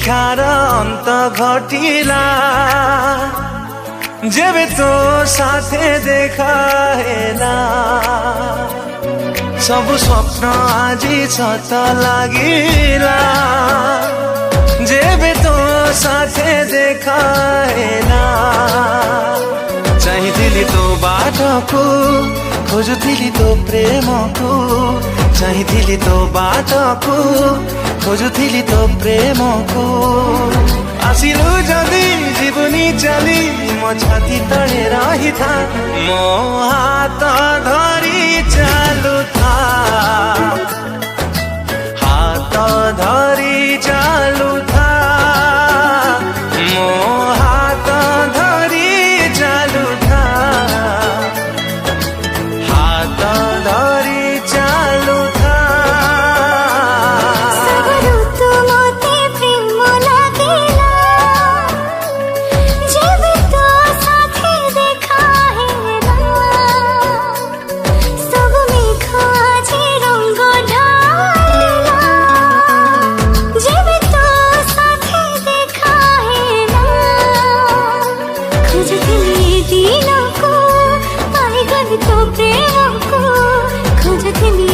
अपेक्षार अंत घटिला जेबे तो साथे देखा हेला सब स्वप्न आजी सत लागिला जेबे तो साथे देखा हेला चाहिथिली तो बाटको खोजुथिली तो प्रेमको चाहिथिली तो बाटको खोजुथिली तो प्रेमको आसिलु जदि जीवनी चली मो छाती तले रही था मो हाथ धरी चालू था हाथ धरी चालू था मो हाथ धरी चालू था हाथ धरी चालू था तो प्रेम को खोजथिली